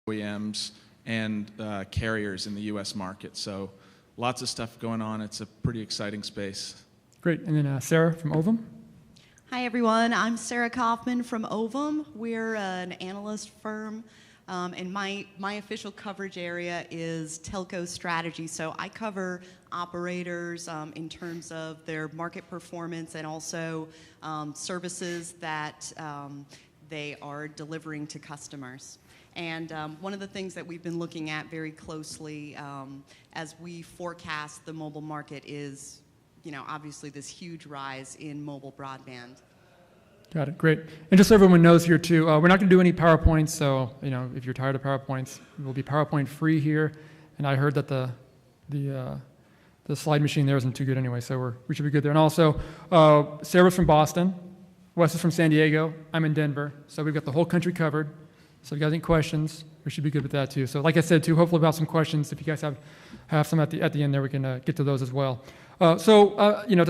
OEMs and carriers in the U.S. market. So lots of stuff going on. It's a pretty exciting space. Great. And then Sara from Ovum. Hi, everyone. I'm Sara Kaufman from Ovum. We're an analyst firm, and my official coverage area is telco strategy. So I cover operators in terms of their market performance and also services that they are delivering to customers. And one of the things that we've been looking at very closely as we forecast the mobile market is, obviously this huge rise in mobile broadband. Got it. Great. And just so everyone knows here too, we're not going to do any PowerPoints. So if you're tired of PowerPoints, it will be PowerPoint free here. And I heard that the slide machine there isn't too good anyway, so we should be good there. And also, Sara's from Boston, Wes is from San Diego, I'm in Denver, so we've got the whole country covered. So if you guys have any questions, we should be good with that too. So like I said too, hopefully about some questions. If you guys have some at the end there, we can get to those as well. To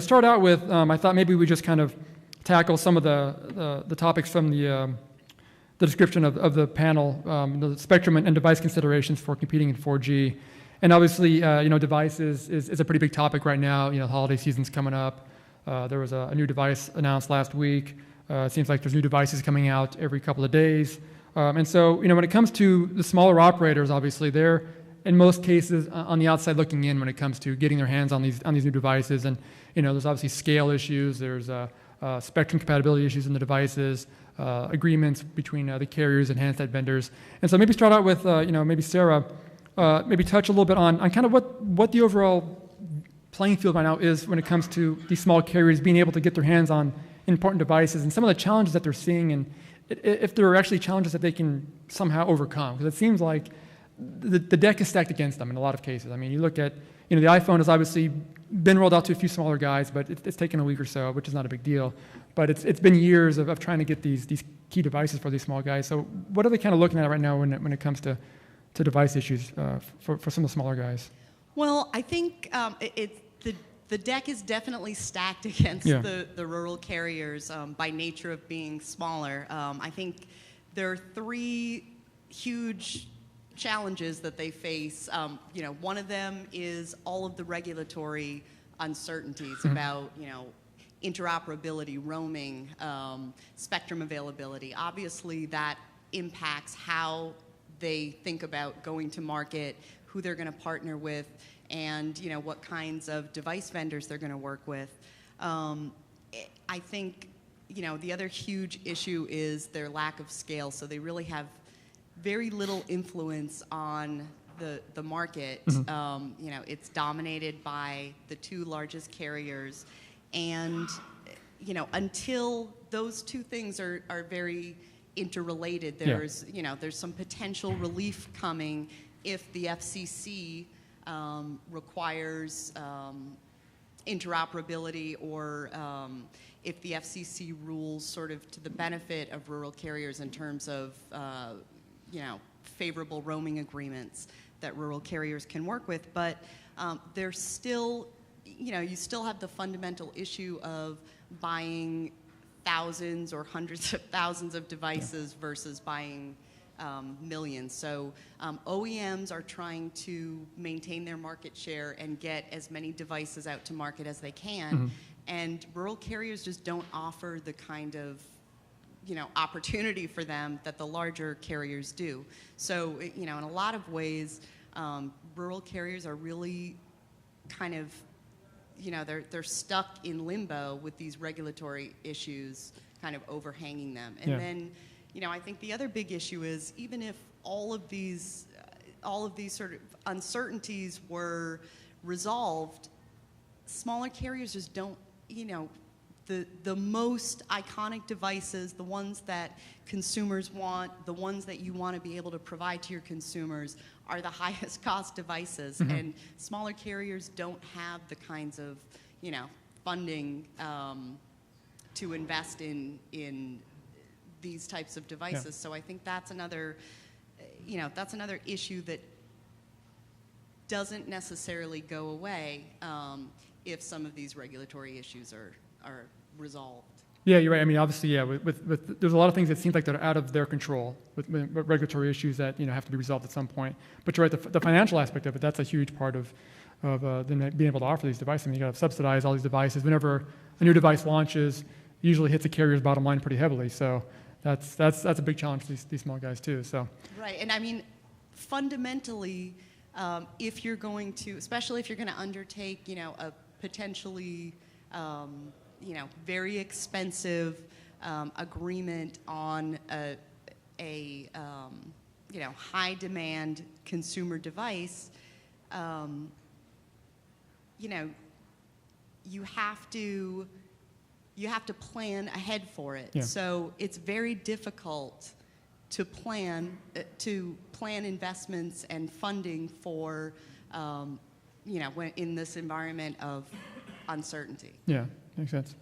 start out with, I thought maybe we just kind of tackle some of the topics from the description of the panel, the spectrum and device considerations for competing in 4G. And obviously, devices is a pretty big topic right now. The holiday season's coming up. There was a new device announced last week. It seems like there's new devices coming out every couple of days. And so, when it comes to the smaller operators, obviously, they're in most cases on the outside looking in when it comes to getting their hands on these new devices. And there's obviously scale issues. There's spectrum compatibility issues in the devices, agreements between the carriers and handset vendors. And so maybe start out with maybe Sara, maybe touch a little bit on kind of what the overall playing field right now is when it comes to these small carriers being able to get their hands on important devices and some of the challenges that they're seeing, and if there are actually challenges that they can somehow overcome. Because it seems like the deck is stacked against them in a lot of cases. I mean, you look at, the iPhone has obviously been rolled out to a few smaller guys, but it's taken a week or so, which is not a big deal. But it's been years of trying to get these key devices for these small guys. So what are they kind of looking at right now when it comes to device issues for some of the smaller guys? Well, I think the deck is definitely stacked against the rural carriers by nature of being smaller. I think there are three huge challenges that they face. One of them is all of the regulatory uncertainties about, interoperability, roaming, spectrum availability. Obviously, that impacts how they think about going to market, who they're going to partner with, and what kinds of device vendors they're going to work with. I think the other huge issue is their lack of scale. So they really have very little influence on the market. Mm-hmm. It's dominated by the two largest carriers, and until those two things are very interrelated, there's some potential relief coming if the FCC requires interoperability, or if the FCC rules sort of to the benefit of rural carriers in terms of favorable roaming agreements that rural carriers can work with. But there's still, you still have the fundamental issue of buying thousands or hundreds of thousands of devices versus buying millions. So OEMs are trying to maintain their market share and get as many devices out to market as they can. Mm-hmm. And rural carriers just don't offer the kind of opportunity for them that the larger carriers do. So, in a lot of ways, rural carriers are really kind of, they're stuck in limbo with these regulatory issues kind of overhanging them. And then, I think the other big issue is, even if all of these sort of uncertainties were resolved, smaller carriers just don't, the most iconic devices, the ones that consumers want, the ones that you want to be able to provide to your consumers, are the highest cost devices. Mm-hmm. And smaller carriers don't have the kinds of, funding to invest in these types of devices. Yeah. So I think that's another issue that doesn't necessarily go away if some of these regulatory issues are resolved. Yeah, you're right. I mean, obviously, yeah, there's a lot of things that seem like they're out of their control with regulatory issues that have to be resolved at some point. But you're right, the financial aspect of it, that's a huge part of them being able to offer these devices. I mean, you got to subsidize all these devices. Whenever a new device launches, it usually hits the carrier's bottom line pretty heavily. So that's a big challenge for these small guys too. So Right, and I mean, fundamentally, if you're going to, especially if you're going to undertake, a potentially, very expensive agreement on a high demand consumer device, you have to plan ahead for it. Yeah. So it's very difficult to plan investments and funding for when in this environment of uncertainty. yeah, makes sense.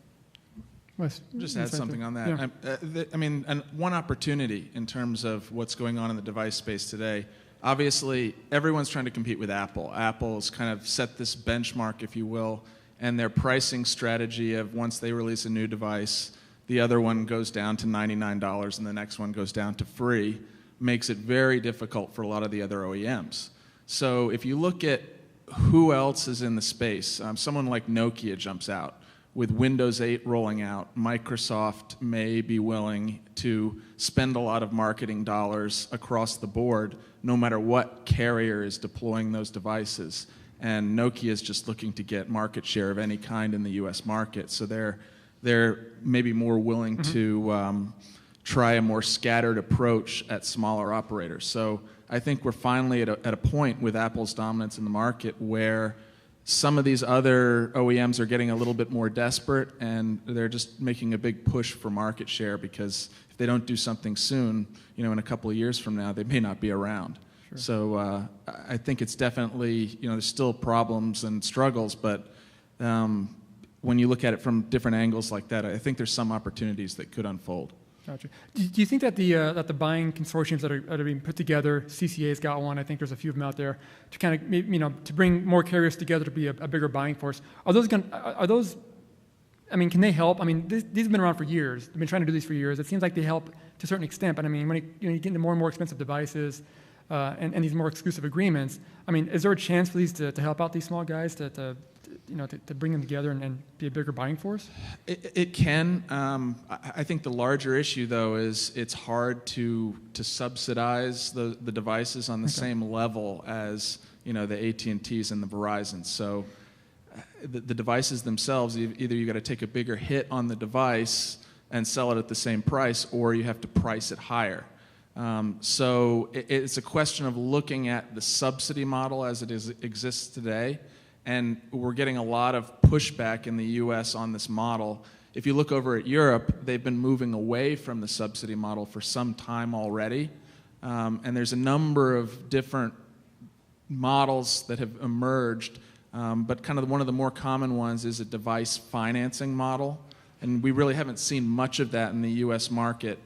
Wes, Just add something on that. Yeah. And one opportunity in terms of what's going on in the device space today. Obviously, everyone's trying to compete with Apple. Apple's kind of set this benchmark, if you will, and their pricing strategy of once they release a new device, the other one goes down to $99 and the next one goes down to free, makes it very difficult for a lot of the other OEMs. So if you look at who else is in the space, someone like Nokia jumps out. With Windows 8 rolling out, Microsoft may be willing to spend a lot of marketing dollars across the board, no matter what carrier is deploying those devices. And Nokia is just looking to get market share of any kind in the U.S. market. So they're maybe more willing to try a more scattered approach at smaller operators. So I think we're finally at a point with Apple's dominance in the market where some of these other OEMs are getting a little bit more desperate, and they're just making a big push for market share because if they don't do something soon, in a couple of years from now, they may not be around. Sure. So I think it's definitely, there's still problems and struggles, but when you look at it from different angles like that, I think there's some opportunities that could unfold. Gotcha. Do you think that the buying consortiums that are being put together, CCA's got one, I think there's a few of them out there, to kind of to bring more carriers together to be a bigger buying force? Are those can they help? I mean, these have been around for years. They've been trying to do these for years. It seems like they help to a certain extent, but I mean, when you get into more and more expensive devices and these more exclusive agreements, I mean, is there a chance for these to help out these small guys to bring them together and be a bigger buying force? It can. I think the larger issue, though, is it's hard to subsidize the devices on the same level as the AT&Ts and the Verizons. So the devices themselves, either you got to take a bigger hit on the device and sell it at the same price, or you have to price it higher. So it's a question of looking at the subsidy model as it exists today. And we're getting a lot of pushback in the U.S. on this model. If you look over at Europe, they've been moving away from the subsidy model for some time already. And there's a number of different models that have emerged. But kind of one of the more common ones is a device financing model. And we really haven't seen much of that in the U.S. market.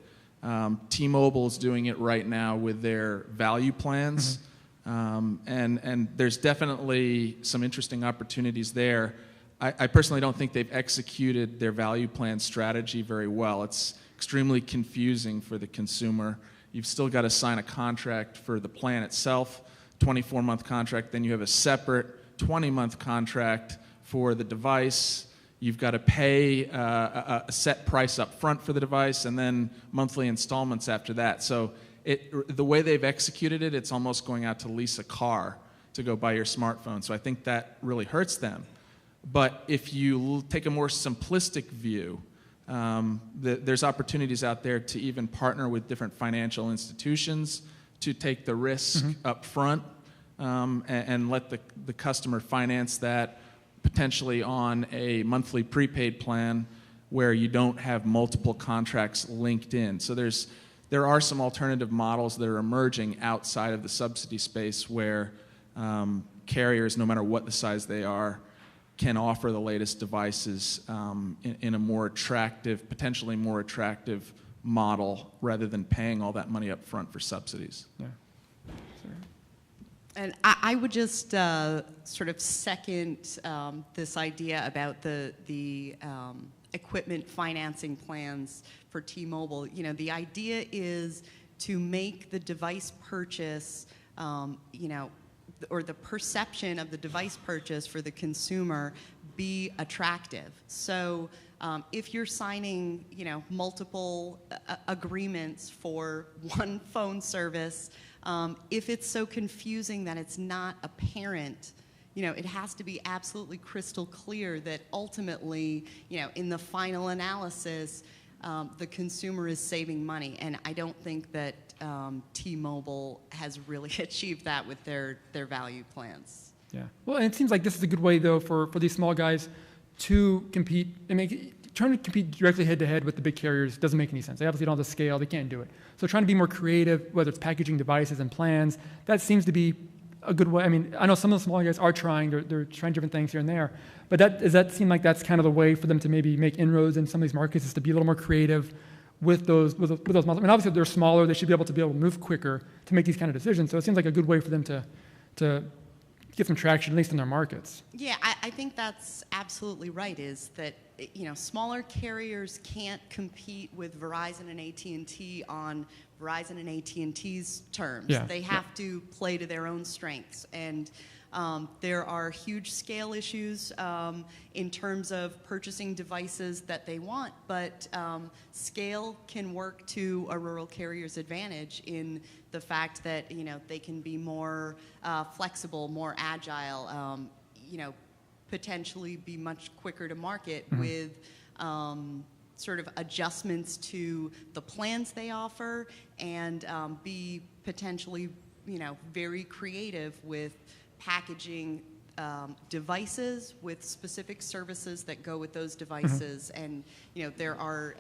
T-Mobile is doing it right now with their value plans. And there's definitely some interesting opportunities there. I personally don't think they've executed their value plan strategy very well. It's extremely confusing for the consumer. You've still got to sign a contract for the plan itself, 24-month contract. Then you have a separate 20-month contract for the device. You've got to pay a set price up front for the device and then monthly installments after that. So the way they've executed it, it's almost going out to lease a car to go buy your smartphone. So I think that really hurts them. But if you take a more simplistic view, there's opportunities out there to even partner with different financial institutions to take the risk up front and let the customer finance that potentially on a monthly prepaid plan where you don't have multiple contracts linked in. So there are some alternative models that are emerging outside of the subsidy space where carriers, no matter what the size they are, can offer the latest devices in a more attractive, potentially more attractive model rather than paying all that money up front for subsidies. Yeah. And I would just sort of second this idea about the equipment financing plans for T-Mobile. You know, the idea is to make the device purchase, you know, or the perception of the device purchase for the consumer be attractive. So if you're signing, you know, multiple agreements for one phone service, if it's so confusing that it's not apparent, you know, it has to be absolutely crystal clear that ultimately, you know, in the final analysis, the consumer is saving money. And I don't think that T-Mobile has really achieved that with their value plans. Yeah. Well, and it seems like this is a good way, though, for these small guys to compete and trying to compete directly head-to-head with the big carriers doesn't make any sense. They obviously don't have the scale. They can't do it. So trying to be more creative, whether it's packaging devices and plans, that seems to be a good way. I mean, I know some of the smaller guys are trying. They're trying different things here and there. But does that seem like that's kind of the way for them to maybe make inroads in some of these markets, is to be a little more creative with those models? I mean, obviously, if they're smaller, they should be able to move quicker to make these kind of decisions. So it seems like a good way for them to get some traction, at least in their markets. Yeah, I think that's absolutely right, is that, you know, smaller carriers can't compete with Verizon and AT&T on Verizon and AT&T's terms. Yeah, they have to play to their own strengths. And there are huge scale issues in terms of purchasing devices that they want, but scale can work to a rural carrier's advantage in the fact that, you know, they can be more flexible, more agile, you know, potentially be much quicker to market with sort of adjustments to the plans they offer, and be potentially, you know, very creative with packaging devices with specific services that go with those devices. And, you know, there are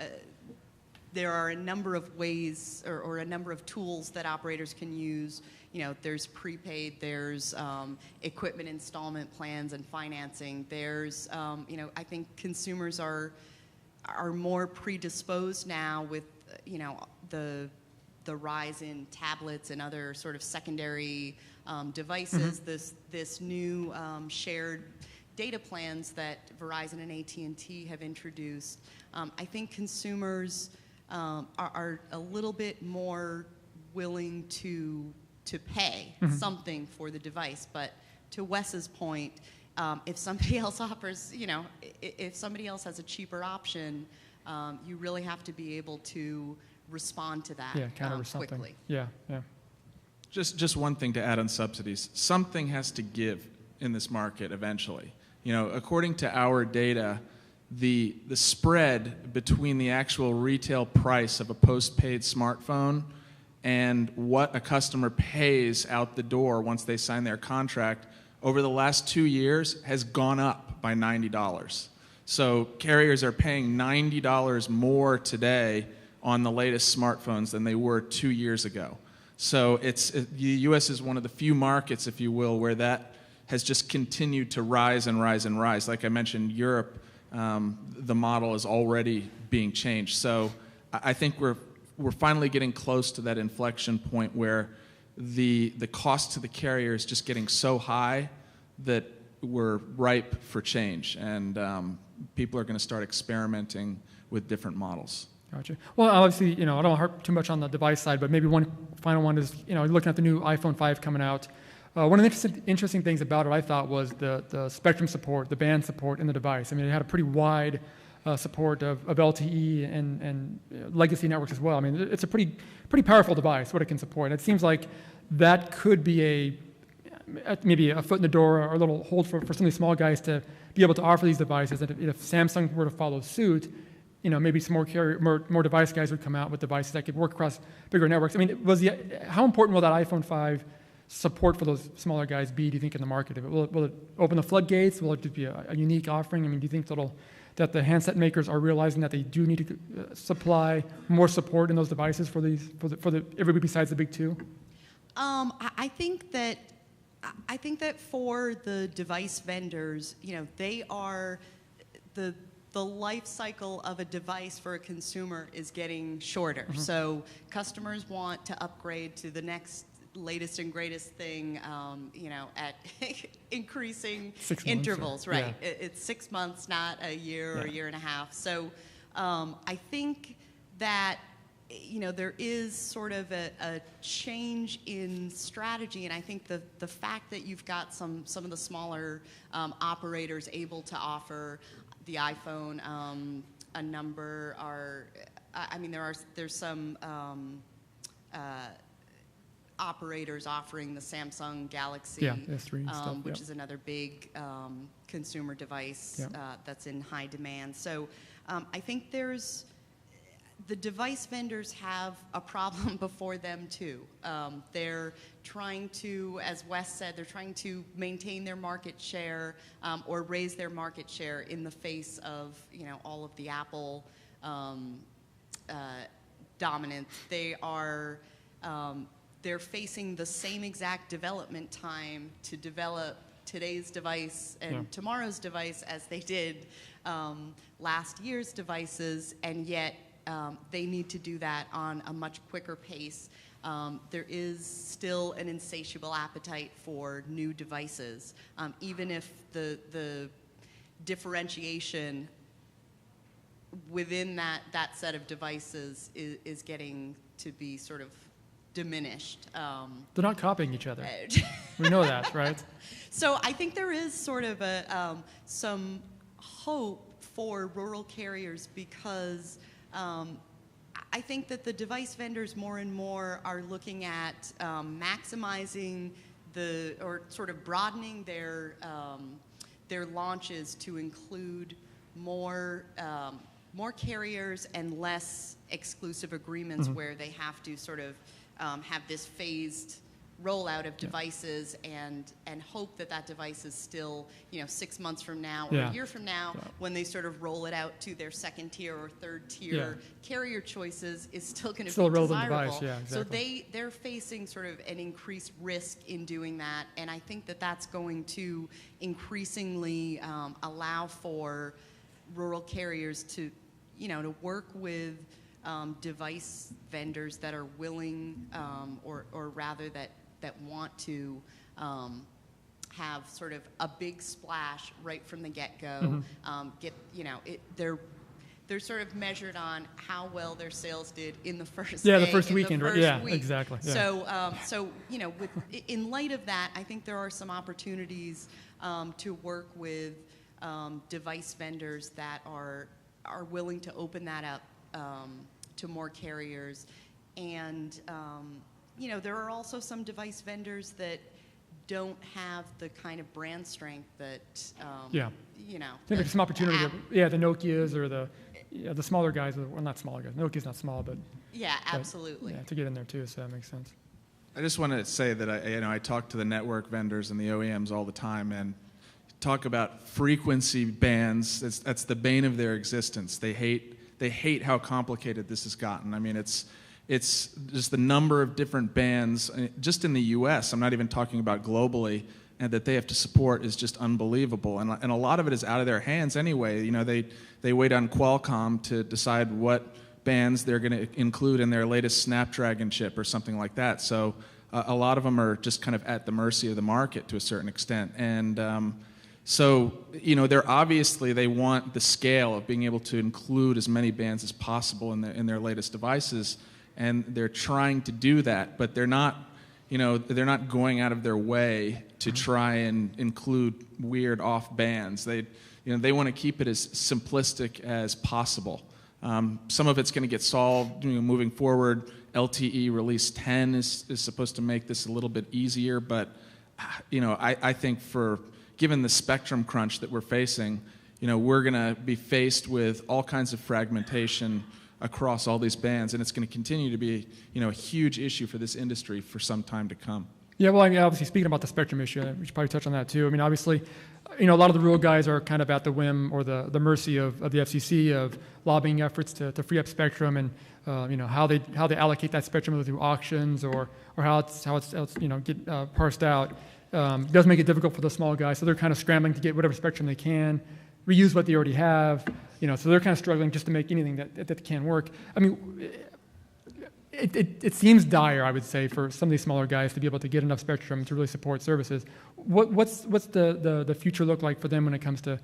a number of ways or a number of tools that operators can use. You know, there's prepaid, there's equipment installment plans and financing. There's, you know, I think consumers are more predisposed now with, you know, the rise in tablets and other sort of secondary devices. This new shared data plans that Verizon and AT&T have introduced. I think consumers are a little bit more willing to pay something for the device. But to Wes's point, if somebody else offers, you know, if somebody else has a cheaper option, you really have to be able to respond to that quickly. Yeah. Just one thing to add on subsidies. Something has to give in this market eventually. You know, according to our data, the spread between the actual retail price of a postpaid smartphone and what a customer pays out the door once they sign their contract over the last 2 years has gone up by $90. So carriers are paying $90 more today on the latest smartphones than they were 2 years ago. So the U.S. is one of the few markets, if you will, where that has just continued to rise and rise and rise. Like I mentioned, Europe, the model is already being changed. So I think we're finally getting close to that inflection point where the cost to the carrier is just getting so high that we're ripe for change, and people are going to start experimenting with different models. Gotcha. Well, obviously, you know, I don't want to harp too much on the device side, but maybe one final one is, you know, looking at the new iPhone 5 coming out. One of the interesting things about it, I thought, was the spectrum support, the band support in the device. I mean, it had a pretty wide support of LTE and legacy networks as well. I mean, it's a pretty powerful device, what it can support. And it seems like that could be maybe a foot in the door or a little hold for some of these small guys to be able to offer these devices. And if Samsung were to follow suit, you know, maybe some more device guys would come out with devices that could work across bigger networks. I mean, how important will that iPhone 5 support for those smaller guys be, do you think, in the market? Will it open the floodgates? Will it just be a unique offering? I mean, do you think that the handset makers are realizing that they do need to supply more support in those devices for everybody besides the big two? I think that for the device vendors, you know, they are the life cycle of a device for a consumer is getting shorter. So customers want to upgrade to the next latest and greatest thing, at increasing 6 months, intervals, or, right? yeah. It's 6 months, not a year or a Yeah. year and a half. So I think that, there is sort of a change in strategy, and I think the fact that you've got some of the smaller operators able to offer the iPhone a number there's some operators offering the Samsung Galaxy, Yeah, S3 and stuff, which yeah. is another big consumer device Yeah. that's in high demand. So I think the device vendors have a problem before them too. They're trying to, as Wes said, they're trying to maintain their market share or raise their market share in the face of all of the Apple dominance. They're facing the same exact development time to develop today's device and tomorrow's device as they did last year's devices, and yet they need to do that on a much quicker pace. There is still an insatiable appetite for new devices, even if the differentiation within that set of devices is getting to be sort of diminished. They're not copying each other. We know that, right? So I think there is sort of some hope for rural carriers because I think that the device vendors more and more are looking at maximizing or sort of broadening their launches to include more carriers and less exclusive agreements where they have to sort of have this phased rollout of devices and hope that device is still 6 months from now or a year from now when they sort of roll it out to their second tier or third tier carrier choices is still going to be a relevant desirable. device, exactly. So they're facing sort of an increased risk in doing that, and I think that's going to increasingly allow for rural carriers to work with device vendors that are willing or rather that want to have sort of a big splash right from the get-go. They're sort of measured on how well their sales did in the first day, the first weekend, right? Yeah, week. Exactly. Yeah. So in light of that, I think there are some opportunities to work with device vendors that are willing to open that up to more carriers, and there are also some device vendors that don't have the kind of brand strength that I think there's some opportunity. The Nokias or the smaller guys. Well, not smaller guys. Nokia's not small, but absolutely. To get in there too. So that makes sense. I just want to say that I talk to the network vendors and the OEMs all the time, and talk about frequency bands. That's the bane of their existence. They hate how complicated this has gotten. I mean, it's just the number of different bands just in the U.S. I'm not even talking about globally, and that they have to support is just unbelievable. And a lot of it is out of their hands anyway. They wait on Qualcomm to decide what bands they're going to include in their latest Snapdragon chip or something like that. So a lot of them are just kind of at the mercy of the market to a certain extent. And so, they want the scale of being able to include as many bands as possible in their latest devices, and they're trying to do that, but they're not going out of their way to try and include weird off bands. They want to keep it as simplistic as possible. Some of it's going to get solved moving forward. LTE release 10 is supposed to make this a little bit easier, but I think given the spectrum crunch that we're facing, we're going to be faced with all kinds of fragmentation across all these bands, and it's going to continue to be, a huge issue for this industry for some time to come. Yeah, well, obviously, speaking about the spectrum issue, we should probably touch on that too. Obviously, a lot of the rural guys are kind of at the whim or the mercy of the FCC, of lobbying efforts to free up spectrum, and how they allocate that spectrum, whether through auctions or how it's get parsed out. It does make it difficult for the small guys, so they're kind of scrambling to get whatever spectrum they can, reuse what they already have, so they're kind of struggling just to make anything that can work. it seems dire, I would say, for some of these smaller guys to be able to get enough spectrum to really support services. What's the future look like for them when it comes to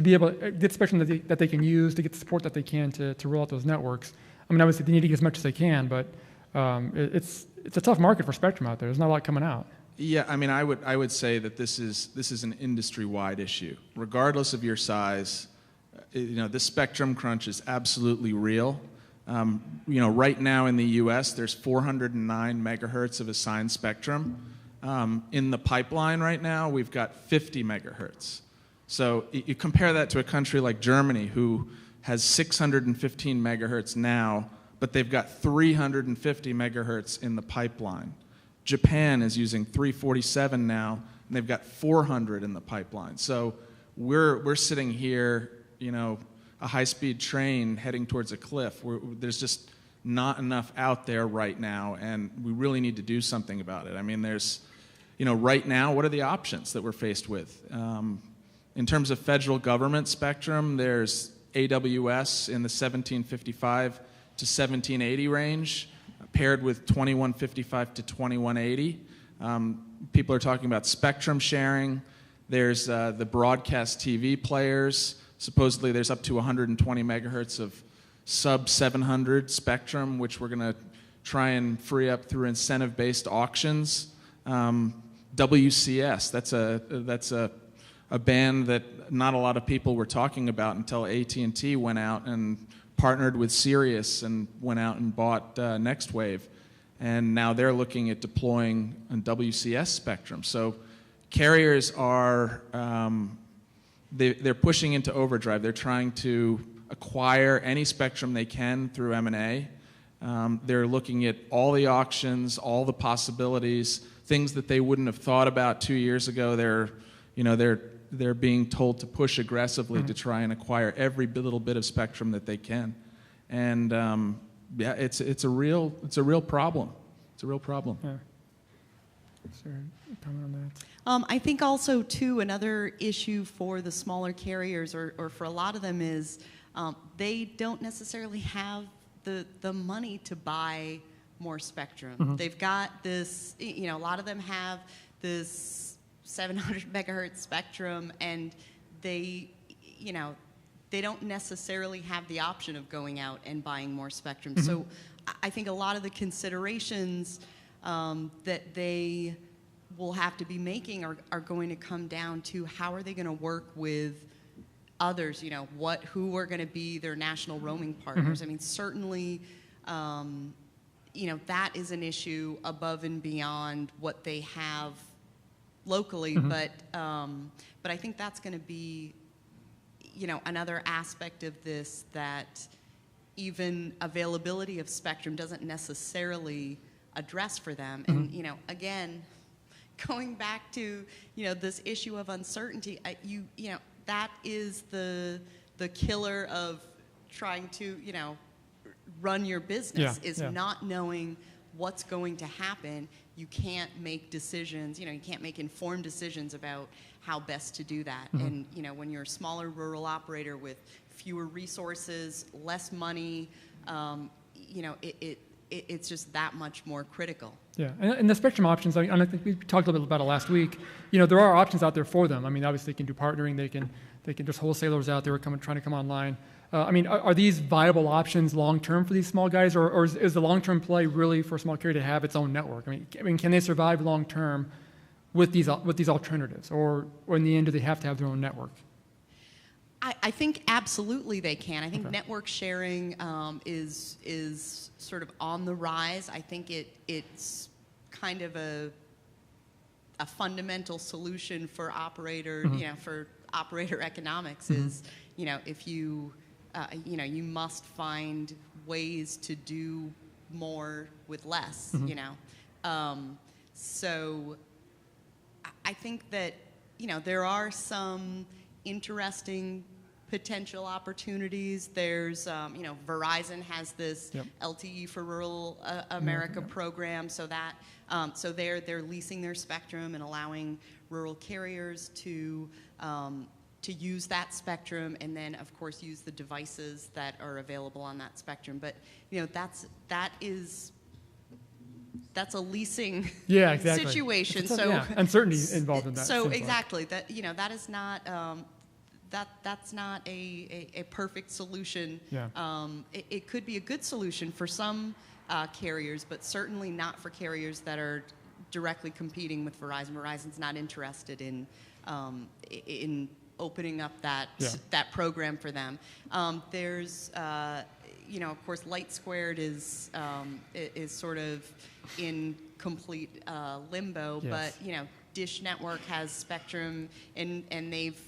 be able to get spectrum that they can use, to get the support that they can to roll out those networks? I mean, obviously they need to get as much as they can, but it's a tough market for spectrum out there. There's not a lot coming out. Yeah, I mean, I would say that this is an industry-wide issue, regardless of your size. This spectrum crunch is absolutely real. Right now in the U.S., there's 409 megahertz of assigned spectrum. In the pipeline right now, we've got 50 megahertz. So you compare that to a country like Germany, who has 615 megahertz now, but they've got 350 megahertz in the pipeline. Japan is using 347 now, and they've got 400 in the pipeline. So we're sitting here, a high-speed train heading towards a cliff. There's just not enough out there right now, and we really need to do something about it. I mean, right now, what are the options that we're faced with? In terms of federal government spectrum, there's AWS in the 1755 to 1780 range, paired with 2155 to 2180. People are talking about spectrum sharing. There's the broadcast TV players. Supposedly there's up to 120 megahertz of sub-700 spectrum, which we're going to try and free up through incentive-based auctions. WCS, that's a band that not a lot of people were talking about until AT&T went out and partnered with Sirius and went out and bought NextWave. And now they're looking at deploying a WCS spectrum. So carriers are, they're pushing into overdrive. They're trying to acquire any spectrum they can through M&A. They're looking at all the auctions, all the possibilities, things that they wouldn't have thought about 2 years ago. They're being told to push aggressively to try and acquire every little bit of spectrum that they can, and it's a real problem. It's a real problem. Yeah. Is there a comment on that? I think also too another issue for the smaller carriers or for a lot of them is they don't necessarily have the money to buy more spectrum. Mm-hmm. They've got this, a lot of them have this 700 megahertz spectrum, and they don't necessarily have the option of going out and buying more spectrum. Mm-hmm. So I think a lot of the considerations that they will have to be making are going to come down to how are they going to work with others, who are going to be their national roaming partners. Mm-hmm. I mean, certainly, that is an issue above and beyond what they have locally, mm-hmm. but I think that's going to be, another aspect of this that even availability of spectrum doesn't necessarily address for them. Mm-hmm. And again, going back to this issue of uncertainty, that is the killer of trying to run your business not knowing what's going to happen. You can't make decisions, you can't make informed decisions about how best to do that. Mm-hmm. And, when you're a smaller rural operator with fewer resources, less money, it's just that much more critical. Yeah, and the spectrum options, I think we talked a little bit about it last week. There are options out there for them. I mean, obviously they can do partnering, they can just wholesalers out there trying to come online. Are these viable options long-term for these small guys, or is the long-term play really for a small carrier to have its own network? I mean, can they survive long-term with these alternatives, or in the end, do they have to have their own network? I think absolutely they can. I think network sharing is sort of on the rise. I think it's kind of a fundamental solution for operator, mm-hmm. For operator economics mm-hmm. is, if you you must find ways to do more with less, mm-hmm. So I think that, there are some interesting potential opportunities. There's, Verizon has this LTE for Rural America program, so that, so they're leasing their spectrum and allowing rural carriers to, use that spectrum, and then of course use the devices that are available on that spectrum. But that's a leasing situation. So uncertainty involved in that. So exactly that that is not that's not a perfect solution. Yeah. It could be a good solution for some carriers, but certainly not for carriers that are directly competing with Verizon. Verizon's not interested in opening up that program for them. There's of course, Light Squared is sort of in complete limbo, yes. but Dish Network has spectrum, and they've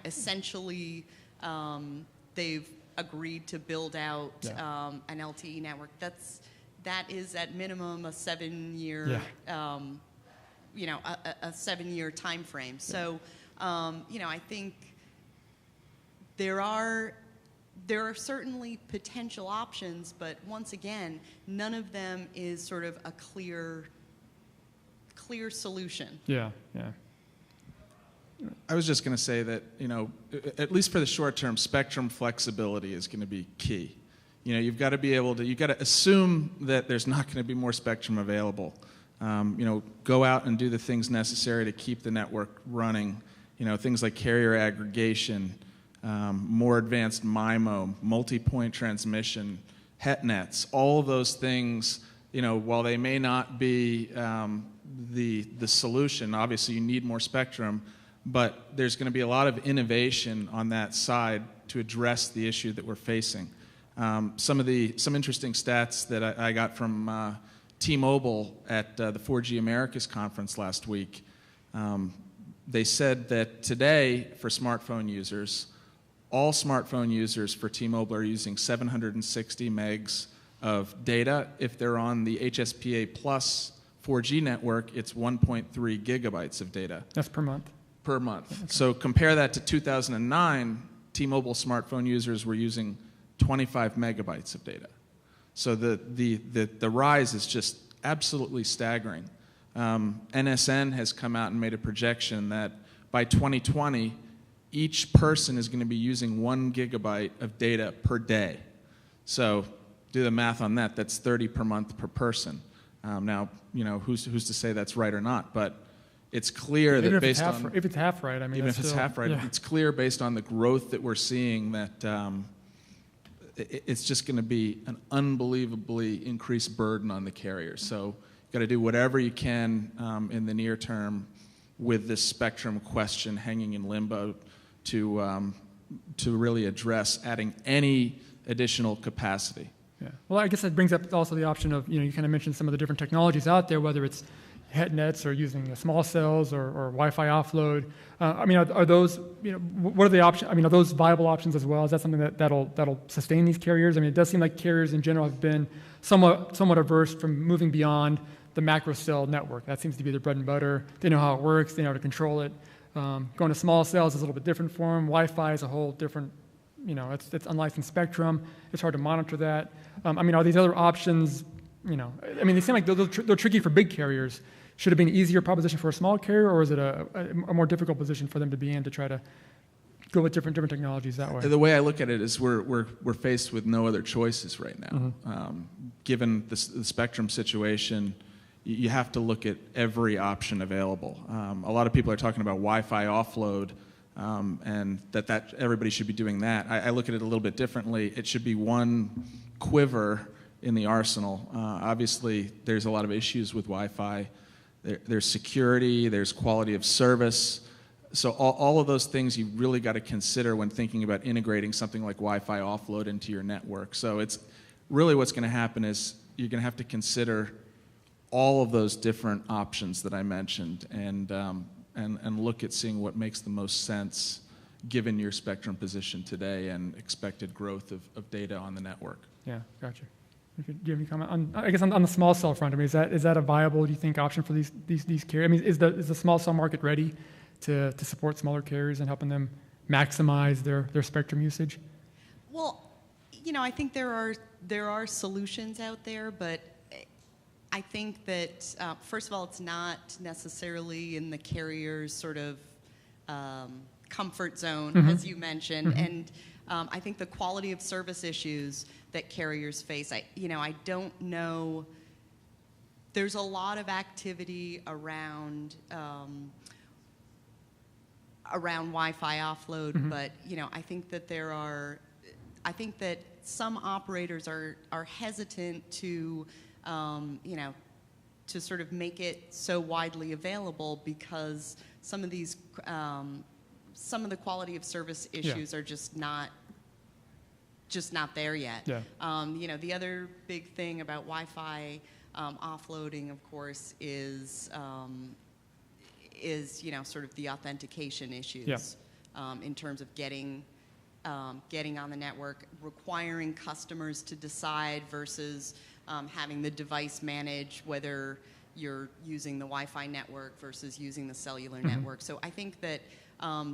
essentially they've agreed to build out an LTE network. That is at minimum a 7-year a 7-year time frame. So I think there are certainly potential options, but once again, none of them is sort of a clear solution. Yeah. I was just going to say that, at least for the short term, spectrum flexibility is going to be key. You've got to be able to, you've got to assume that there's not going to be more spectrum available. Go out and do the things necessary to keep the network running. Things like carrier aggregation, more advanced MIMO, multi-point transmission, HETnets, all of those things, while they may not be the solution, obviously you need more spectrum, but there's going to be a lot of innovation on that side to address the issue that we're facing. Some interesting stats that I got from T-Mobile at the 4G Americas conference last week. They said that today, for smartphone users, all smartphone users for T-Mobile are using 760 megs of data. If they're on the HSPA Plus 4G network, it's 1.3 gigabytes of data. That's per month. Per month. Okay. So compare that to 2009, T-Mobile smartphone users were using 25 megabytes of data. So the rise is just absolutely staggering. NSN has come out and made a projection that by 2020, each person is going to be using 1 gigabyte of data per day. So do the math on that. That's 30 per month per person. Now, who's to say that's right or not? But it's clear that if it's half right, it's clear based on the growth that we're seeing that it's just going to be an unbelievably increased burden on the carriers. So you've got to do whatever you can in the near term with this spectrum question hanging in limbo to really address adding any additional capacity. Yeah. Well, I guess that brings up also the option of, you kind of mentioned some of the different technologies out there, whether it's HETnets or using small cells or Wi-Fi offload. Are those, what are the options? Are those viable options as well? Is that something that'll sustain these carriers? It does seem like carriers in general have been somewhat averse from moving beyond the macro cell network. That seems to be their bread and butter. They know how it works. They know how to control it. Going to small cells is a little bit different for them. Wi-Fi is a whole different, it's unlicensed spectrum. It's hard to monitor that. Are these other options, they seem like they're tricky for big carriers. Should it be an easier proposition for a small carrier, or is it a more difficult position for them to be in to try to go with different technologies that way? The way I look at it is we're faced with no other choices right now. Mm-hmm. Given the spectrum situation, you have to look at every option available. A lot of people are talking about Wi-Fi offload, and that everybody should be doing that. I look at it a little bit differently. It should be one quiver in the arsenal. Obviously, there's a lot of issues with Wi-Fi. There's security, there's quality of service. So all of those things you've really got to consider when thinking about integrating something like Wi-Fi offload into your network. So it's really what's going to happen is you're going to have to consider all of those different options that I mentioned and look at seeing what makes the most sense given your spectrum position today and expected growth of data on the network. Yeah, gotcha. Do you have any comment on the small cell front? Is that a viable, do you think, option for these carriers? Is the small cell market ready to support smaller carriers and helping them maximize their spectrum usage? Well, I think there are solutions out there, but I think that first of all, it's not necessarily in the carrier's sort of comfort zone, Mm-hmm. as you mentioned, and I think the quality of service issues that carriers face. I don't know. There's a lot of activity around Wi-Fi offload, Mm-hmm. but I think that I think that some operators are hesitant to to sort of make it so widely available because some of the quality of service issues are just not there yet. Yeah. The other big thing about Wi-Fi offloading, of course, is sort of the authentication issues in terms of getting on the network, requiring customers to decide versus having the device manage whether you're using the Wi-Fi network versus using the cellular network. So I think that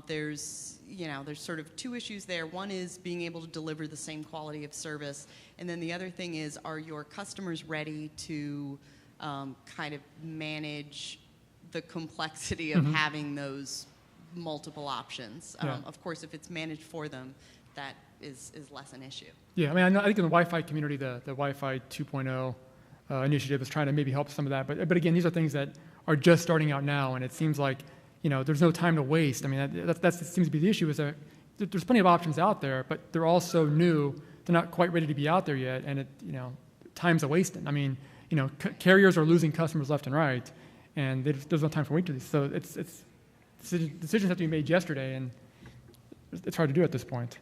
there's sort of two issues there. One is being able to deliver the same quality of service, and then the other thing is, are your customers ready to kind of manage the complexity of having those multiple options? Of course, if it's managed for them, that is less an issue. Yeah, I mean, I think in the Wi-Fi community, the Wi-Fi 2.0 initiative is trying to maybe help some of that. But again, these are things that are just starting out now, and it seems like there's no time to waste. I mean, that seems to be the issue. Is that there's plenty of options out there, but they're all so new, they're not quite ready to be out there yet, and time's a wasting. I mean, carriers are losing customers left and right, and there's no time for waiting. So it's decisions have to be made yesterday, and it's hard to do at this point.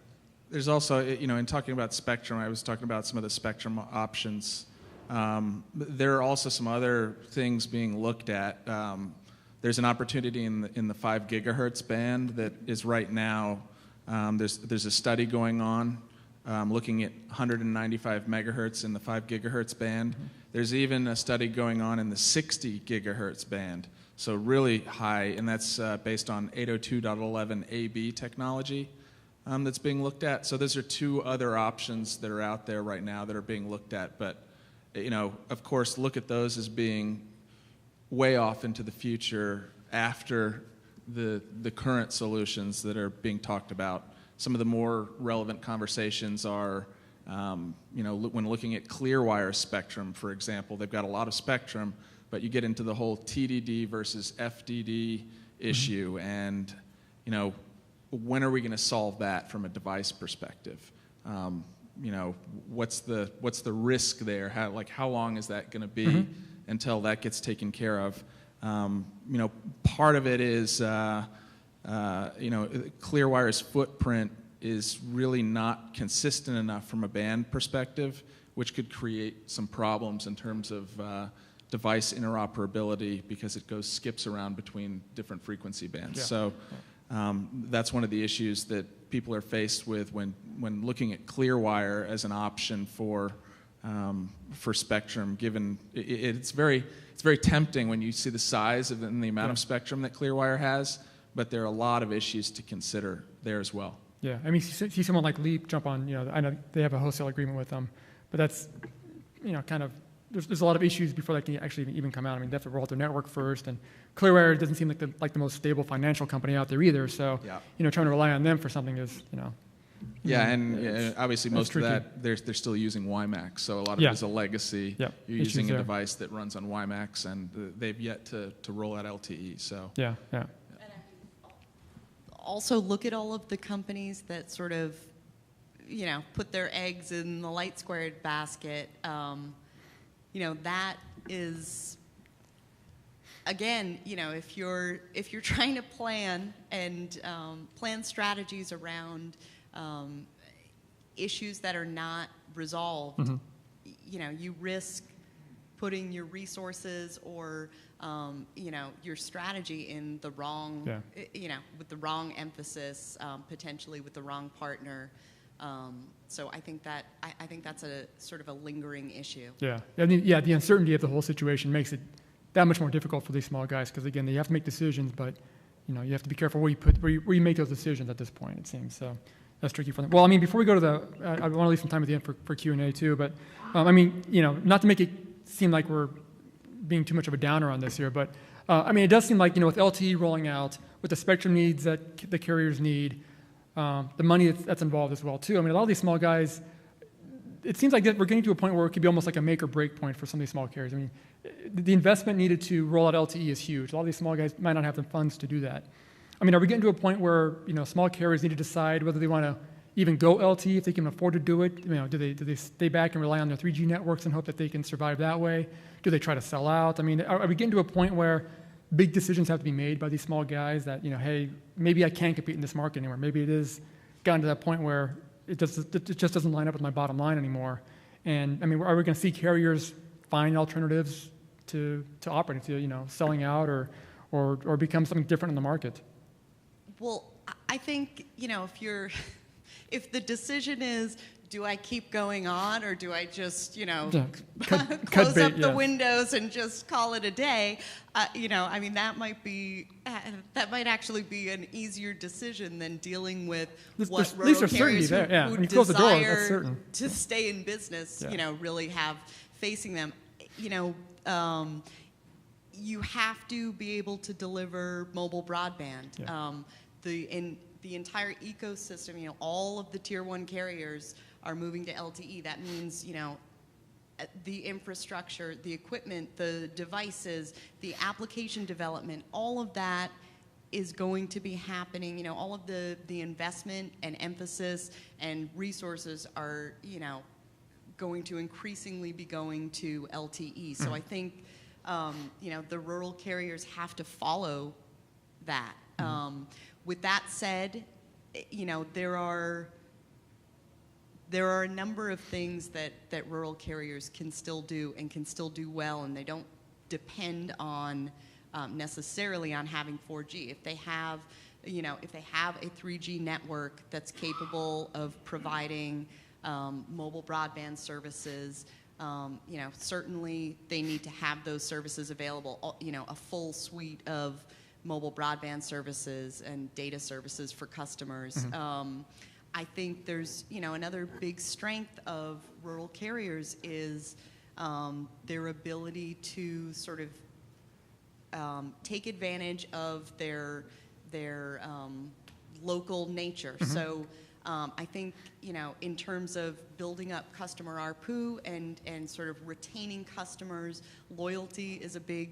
There's also, in talking about spectrum, I was talking about some of the spectrum options. There are also some other things being looked at. There's an opportunity in the 5 gigahertz band that is right now. There's a study going on looking at 195 megahertz in the 5 gigahertz band. There's even a study going on in the 60 gigahertz band, so really high, and that's based on 802.11ab technology that's being looked at. So those are two other options that are out there right now that are being looked at, but of course, look at those as being way off into the future after the current solutions that are being talked about. Some of the more relevant conversations are, when looking at Clearwire spectrum, for example, they've got a lot of spectrum, but you get into the whole TDD versus FDD issue, and when are we going to solve that from a device perspective? What's the risk there? How long is that going to be until that gets taken care of? Part of it is, Clearwire's footprint is really not consistent enough from a band perspective, which could create some problems in terms of device interoperability because it skips around between different frequency bands. Yeah. So that's one of the issues that people are faced with when looking at Clearwire as an option for spectrum. Given it's very tempting when you see the size and the amount of spectrum that Clearwire has, but there are a lot of issues to consider there as well. Yeah, I mean, see someone like Leap jump on. I know they have a wholesale agreement with them, but that's kind of there's a lot of issues before that can actually even come out. I mean, they have to roll out their network first, and Clearwire doesn't seem like the most stable financial company out there either. So, trying to rely on them for something is, and obviously most tricky. of that they're still using WiMAX, so a lot of it is a legacy. Yep. You're Issues using a there. device that runs on WiMAX, and they've yet to roll out LTE. So yeah. Also, look at all of the companies that sort of, put their eggs in the light squared basket. That is, again, if you're trying to plan and plan strategies around issues that are not resolved, you risk putting your resources or your strategy in the wrong, with the wrong emphasis, potentially with the wrong partner. So I think that's a sort of a lingering issue. Yeah. I mean, the uncertainty of the whole situation makes it that much more difficult for these small guys because again, they have to make decisions, but you have to be careful where you make those decisions at this point. It seems so. That's tricky for them. Well, I mean, before we go to I want to leave some time at the end for Q&A too, but I mean, not to make it seem like we're being too much of a downer on this here, but I mean, it does seem like, with LTE rolling out, with the spectrum needs that the carriers need, the money that's involved as well, too. I mean, a lot of these small guys, it seems like that we're getting to a point where it could be almost like a make or break point for some of these small carriers. I mean, the investment needed to roll out LTE is huge. A lot of these small guys might not have the funds to do that. I mean, are we getting to a point where, small carriers need to decide whether they want to even go LTE, if they can afford to do it? Do they stay back and rely on their 3G networks and hope that they can survive that way? Do they try to sell out? I mean, are we getting to a point where big decisions have to be made by these small guys that, hey, maybe I can't compete in this market anymore. Maybe it is gotten to that point where it just doesn't line up with my bottom line anymore. And I mean, are we going to see carriers find alternatives to operating, to selling out or become something different in the market? Well, I think if the decision is, do I keep going on or do I just close up the windows and just call it a day? I mean, that might actually be an easier decision than dealing with what rural carriers who desire to stay in business, really have facing them. You have to be able to deliver mobile broadband. Yeah. The entire ecosystem, all of the tier 1 carriers are moving to LTE. That means, the infrastructure, the equipment, the devices, the application development, all of that is going to be happening. All of the investment and emphasis and resources are, going to increasingly be going to LTE. So I think, the rural carriers have to follow that. With that said, there are a number of things that rural carriers can still do and can still do well, and they don't depend on necessarily on having 4G. If they have a 3G network that's capable of providing mobile broadband services, certainly they need to have those services available. A full suite of mobile broadband services and data services for customers. I think there's, another big strength of rural carriers is their ability to sort of take advantage of their local nature. So I think, in terms of building up customer ARPU and sort of retaining customers, loyalty is a big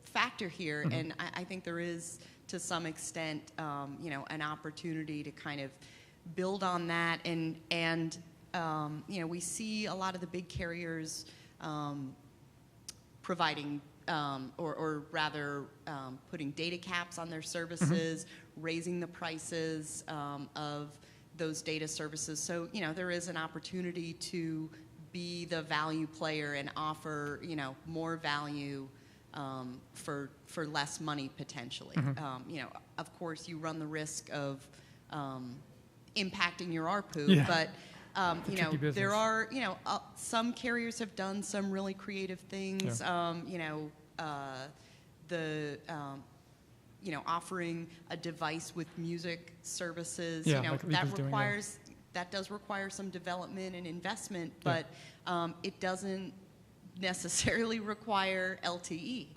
factor here, and I think there is, to some extent, an opportunity to kind of build on that, and we see a lot of the big carriers providing, or rather, putting data caps on their services, raising the prices of those data services. So there is an opportunity to be the value player and offer more value. For less money potentially. Of course, you run the risk of impacting your ARPU, but there are some carriers have done some really creative things. Offering a device with music services. That does require some development and investment, but it doesn't necessarily require LTE.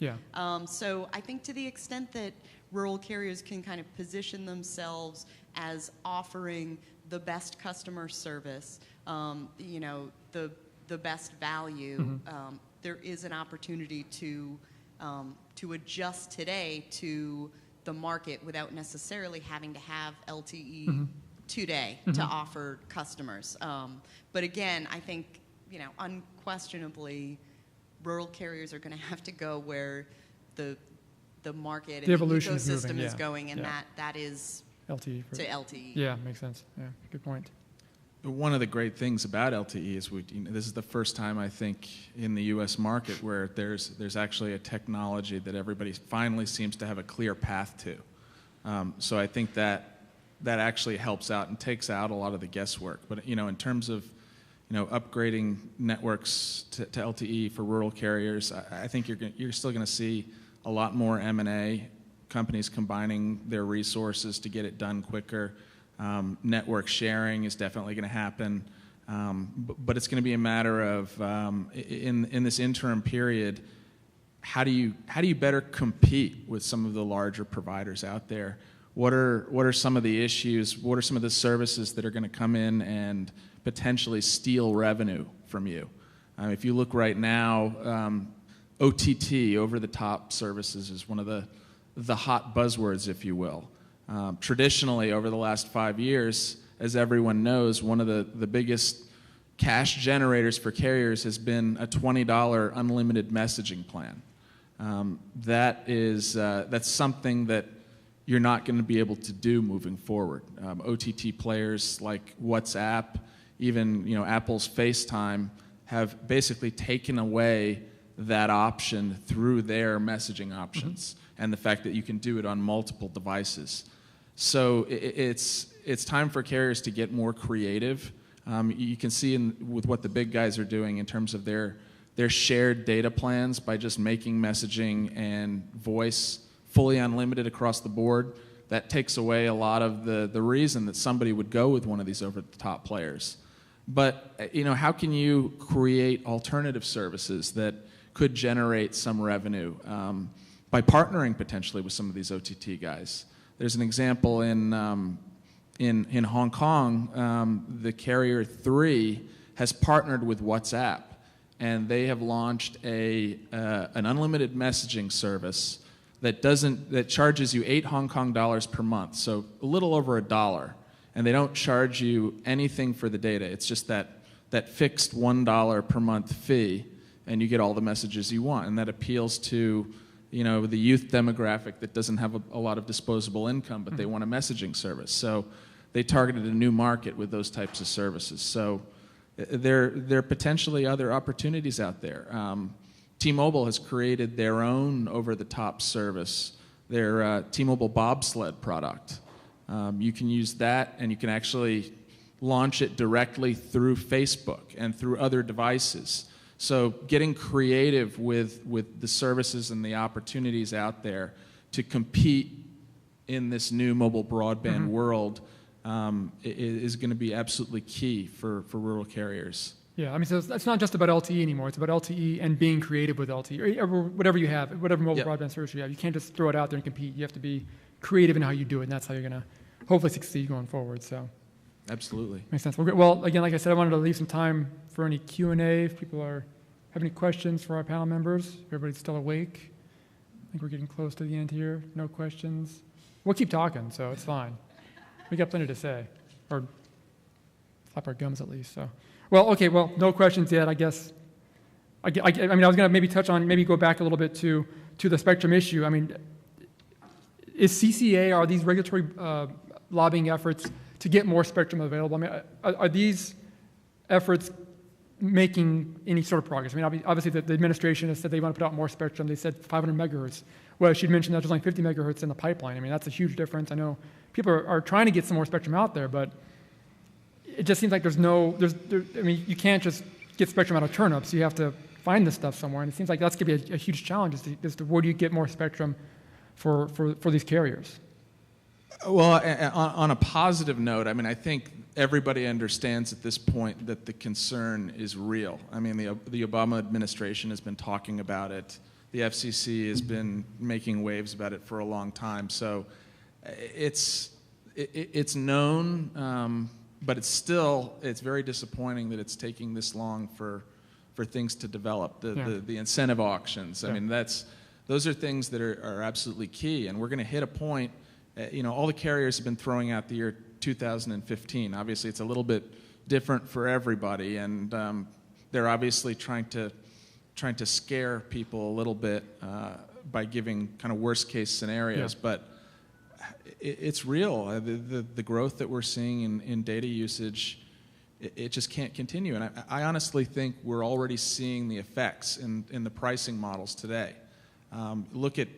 So I think to the extent that rural carriers can kind of position themselves as offering the best customer service, the best value, there is an opportunity to adjust today to the market without necessarily having to have LTE today to offer customers. But again, I think unquestionably, rural carriers are going to have to go where the market and the ecosystem is going, and that is LTE to LTE. Yeah, makes sense. Yeah, good point. One of the great things about LTE is this is the first time, I think, in the U.S. market where there's actually a technology that everybody finally seems to have a clear path to. So I think that actually helps out and takes out a lot of the guesswork. But in terms of upgrading networks to LTE for rural carriers, I think you're still going to see a lot more M&A, companies combining their resources to get it done quicker. Network sharing is definitely going to happen, but it's going to be a matter of, in this interim period, how do you better compete with some of the larger providers out there? What are some of the issues? What are some of the services that are going to come in and potentially steal revenue from you? If you look right now, OTT, over-the-top services, is one of the hot buzzwords, if you will. Traditionally, over the last 5 years, as everyone knows, one of the biggest cash generators for carriers has been a $20 unlimited messaging plan. That's something that you're not going to be able to do moving forward. OTT players like WhatsApp, even Apple's FaceTime, have basically taken away that option through their messaging options, and the fact that you can do it on multiple devices. So it's time for carriers to get more creative. You can see with what the big guys are doing in terms of their shared data plans by just making messaging and voice fully unlimited across the board. That takes away a lot of the reason that somebody would go with one of these over-the-top players. But how can you create alternative services that could generate some revenue by partnering potentially with some of these OTT guys? There's an example in Hong Kong. The carrier 3 has partnered with WhatsApp, and they have launched an unlimited messaging service that charges you 8 Hong Kong dollars per month, so a little over $1. And they don't charge you anything for the data. It's just that fixed $1 per month fee, and you get all the messages you want. And that appeals to the youth demographic that doesn't have a lot of disposable income, but they want a messaging service. So they targeted a new market with those types of services. So there are potentially other opportunities out there. T-Mobile has created their own over-the-top service, their T-Mobile Bobsled product. You can use that, and you can actually launch it directly through Facebook and through other devices. So getting creative with the services and the opportunities out there to compete in this new mobile broadband world is going to be absolutely key for rural carriers. Yeah, I mean, so it's not just about LTE anymore. It's about LTE and being creative with LTE, or whatever you have, whatever mobile broadband service you have. You can't just throw it out there and compete. You have to be creative in how you do it, and that's how you're going to hopefully succeed going forward. So, absolutely. Makes sense. Well, again, like I said, I wanted to leave some time for any Q&A if people have any questions for our panel members. If everybody's still awake. I think we're getting close to the end here. No questions. We'll keep talking, so it's fine. We got plenty to say, or flap our gums at least. So, well, okay. Well, no questions yet. I guess. I mean, I was going to maybe go back a little bit to the spectrum issue. I mean, is CCA, are these regulatory lobbying efforts to get more spectrum available? I mean, are these efforts making any sort of progress? I mean, obviously the administration has said they want to put out more spectrum. They said 500 megahertz. Well, she'd mentioned that there's only 50 megahertz in the pipeline. I mean, that's a huge difference. I know people are trying to get some more spectrum out there, but it just seems like I mean, you can't just get spectrum out of turnips. You have to find this stuff somewhere, and it seems like that's going to be a huge challenge as to where do you get more spectrum for these carriers. Well, on a positive note, I mean, I think everybody understands at this point that the concern is real. I mean, the Obama administration has been talking about it. The FCC has been making waves about it for a long time. So it's known, but it's very disappointing that it's taking this long for things to develop. The incentive auctions. I mean, those are things that are absolutely key, and we're going to hit a point. All the carriers have been throwing out the year 2015. Obviously, it's a little bit different for everybody, and they're obviously trying to scare people a little bit by giving kind of worst case scenarios. Yeah. But it's real. The growth that we're seeing in data usage, it just can't continue. And I honestly think we're already seeing the effects in the pricing models today. Look at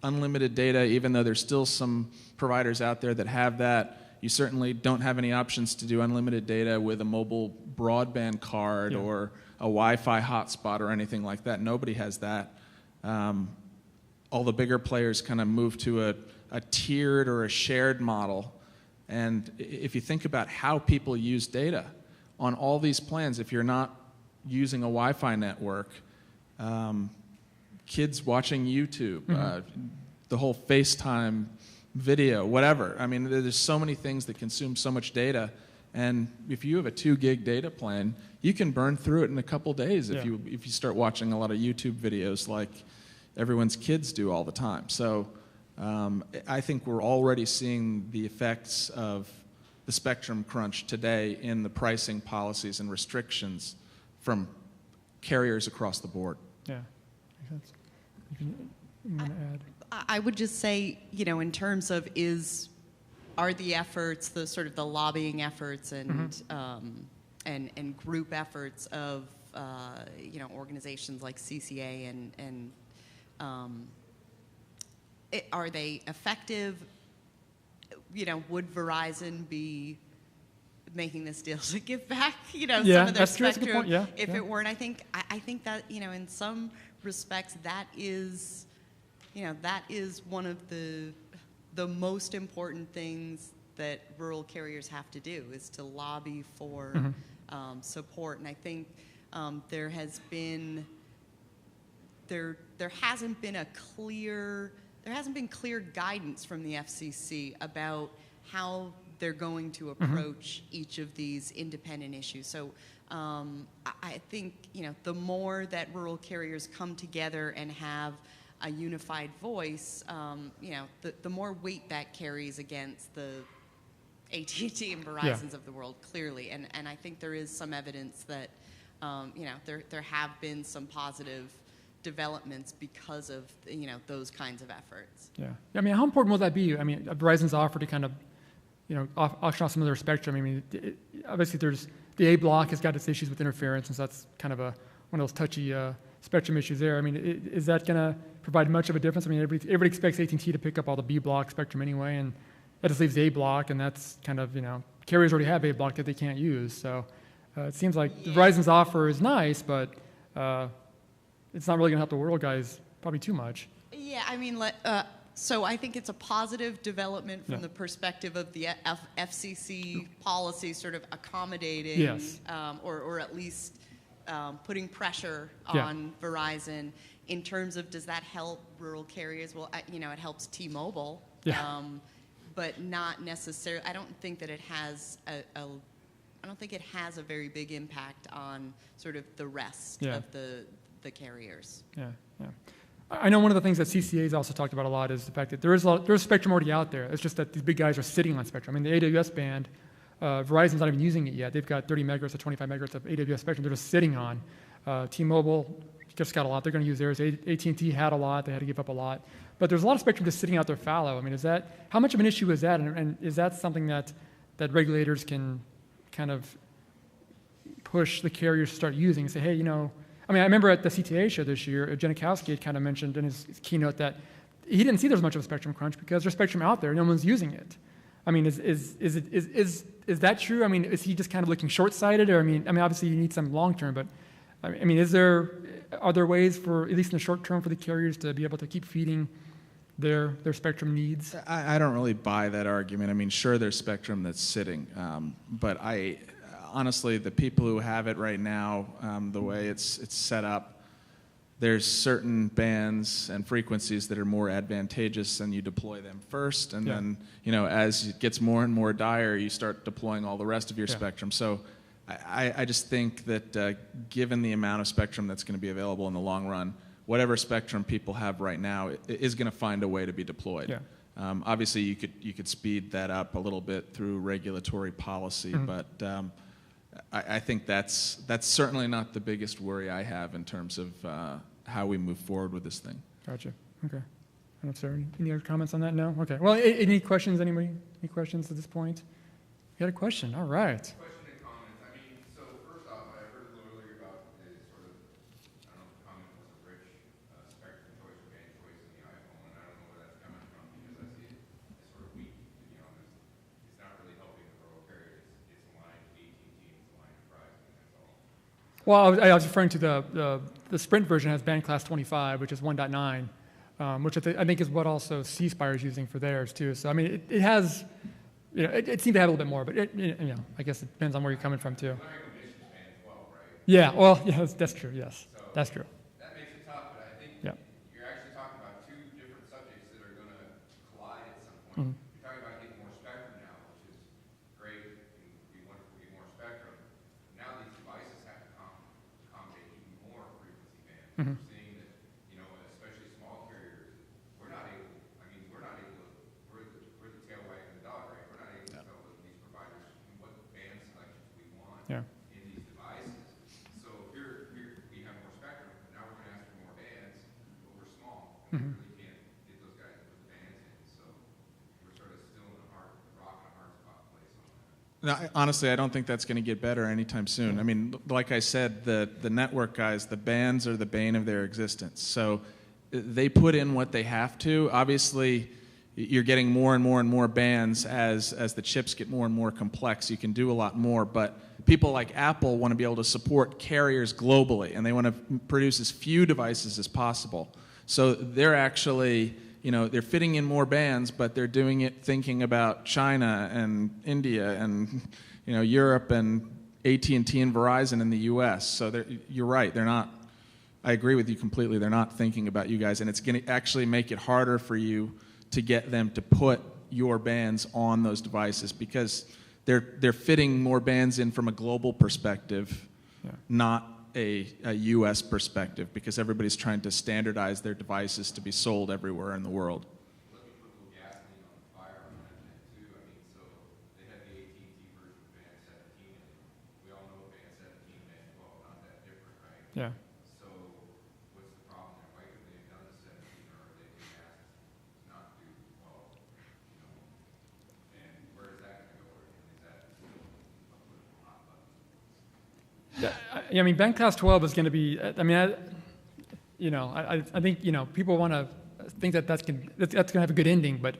unlimited data, even though there's still some providers out there that have that. You certainly don't have any options to do unlimited data with a mobile broadband card or a Wi-Fi hotspot or anything like that. Nobody has that. All the bigger players kind of move to a tiered or a shared model. And if you think about how people use data on all these plans, if you're not using a Wi-Fi network, kids watching YouTube, the whole FaceTime video, whatever. I mean, there's so many things that consume so much data, and if you have a 2 gig data plan, you can burn through it in a couple days if you start watching a lot of YouTube videos like everyone's kids do all the time. So I think we're already seeing the effects of the spectrum crunch today in the pricing policies and restrictions from carriers across the board. Yeah, makes sense. You want to add? I would just say, in terms of are the efforts, the sort of the lobbying efforts and and group efforts of organizations like CCA and are they effective? Would Verizon be making this deal to give back, some of their that's true. That's a good spectrum point. if it weren't? I think that, in some respects that is, that is one of the most important things that rural carriers have to do, is to lobby for support. And I think there hasn't been clear guidance from the FCC about how they're going to approach each of these independent issues. So I think, the more that rural carriers come together and have a unified voice, the more weight that carries against the AT&T and Verizons of the world, clearly. And I think there is some evidence that, there have been some positive developments because of, those kinds of efforts. Yeah. I mean, how important will that be? I mean, Verizon's offer to kind of, auction off some of their spectrum. I mean, obviously there's the A block has got its issues with interference, and so that's kind of one of those touchy spectrum issues there. I mean, is that going to provide much of a difference? I mean, everybody expects AT&T to pick up all the B block spectrum anyway, and that just leaves A block, and that's kind of, carriers already have A block that they can't use. So it seems like Verizon's offer is nice, but it's not really going to help the rural guys probably too much. Yeah, I mean, so I think it's a positive development from the perspective of the FCC policy sort of accommodating or at least putting pressure on Verizon. In terms of, does that help rural carriers? Well, it helps T-Mobile, but not necessarily. I don't think that it has I don't think it has a very big impact on sort of the rest of the carriers. Yeah. I know one of the things that CCA has also talked about a lot is the fact that there's spectrum already out there. It's just that these big guys are sitting on spectrum. I mean, the AWS band, Verizon's not even using it yet. They've got 30 megahertz or 25 megahertz of AWS spectrum they're just sitting on. T-Mobile just got a lot. They're going to use theirs. AT&T had a lot. They had to give up a lot. But there's a lot of spectrum just sitting out there fallow. I mean, how much of an issue is that? And is that something that regulators can kind of push the carriers to start using and say, hey, I mean, I remember at the CTA show this year, Janikowski had kind of mentioned in his keynote that he didn't see there's much of a spectrum crunch because there's spectrum out there, no one's using it. I mean, is that true? I mean, is he just kind of looking short-sighted? Or I mean, obviously you need some long-term, but I mean, are there ways for, at least in the short term, for the carriers to be able to keep feeding their spectrum needs? I don't really buy that argument. I mean, sure, there's spectrum that's sitting, but honestly, the people who have it right now, the way it's set up, there's certain bands and frequencies that are more advantageous, and you deploy them first, and then as it gets more and more dire, you start deploying all the rest of your spectrum. So I just think that given the amount of spectrum that's going to be available in the long run, whatever spectrum people have right now is going to find a way to be deployed. Obviously, you could speed that up a little bit through regulatory policy, but I think that's certainly not the biggest worry I have in terms of how we move forward with this thing. Gotcha. Okay. I don't know if there are any other comments on that? No? Okay. Well, any questions, anybody? Any questions at this point? You had a question. All right. Question and comments. I mean, so first off, I heard a little earlier about the sort of, I don't know if the comment was a rich spectrum choice or band choice in the iPhone, and I don't know where that's coming from because I see it as sort of weak. It's not really helping the rural carriers. It's aligned to AT&T, it's aligned to Verizon, and that's all. Well, I was referring to the Sprint version has band class 25, which is 1.9, which I think is what also C Spire is using for theirs too. So I mean, it has, it seemed to have a little bit more, but I guess it depends on where you're coming from too. Right? Yeah. Well, yeah, that's true. Yes, so that's true. That makes it tough, but I think Mhm. You're talking about getting more spectrum now, which is great, and we want to get more spectrum. Now these devices have to accommodate even more frequency bands. Mhm. We're seeing that, especially small carriers, we're not able, we're the tail wagging the dog, right? We're not able to tell these providers what band selections we want Yeah. in these devices. So here we have more spectrum, but now we're going to ask for more bands, but we're small, and Mhm. we really can't get those guys to put the bands in. So we're sort of still in a rock and a hard spot place on that. No, honestly, I don't think that's going to get better anytime soon. I mean, like I said, the network guys, the bands are the bane of their existence. So they put in what they have to. Obviously, you're getting more and more and more bands as the chips get more and more complex. You can do a lot more, but people like Apple want to be able to support carriers globally, and they want to produce as few devices as possible. So they're actually, they're fitting in more bands, but they're doing it thinking about China and India and, Europe and AT&T and Verizon in the U.S. So you're right, they're not. I agree with you completely. They're not thinking about you guys, and it's going to actually make it harder for you to get them to put your bands on those devices because they're fitting more bands in from a global perspective, not a U.S. perspective, because everybody's trying to standardize their devices to be sold everywhere in the world. Let me put a little gasoline on the fire on that thing too. I mean, so they had the AT&T version of Band 17, and we all know Band 17 and Band 12 not that different, right? Yeah. So what's the problem there? Why couldn't they have done the 17, or are they being asked not to do 12? And where is that going to go? Is that still a political hot button? Yeah, I mean, Band Class 12 is going to be. I mean, I think people want to think that's going to have a good ending, but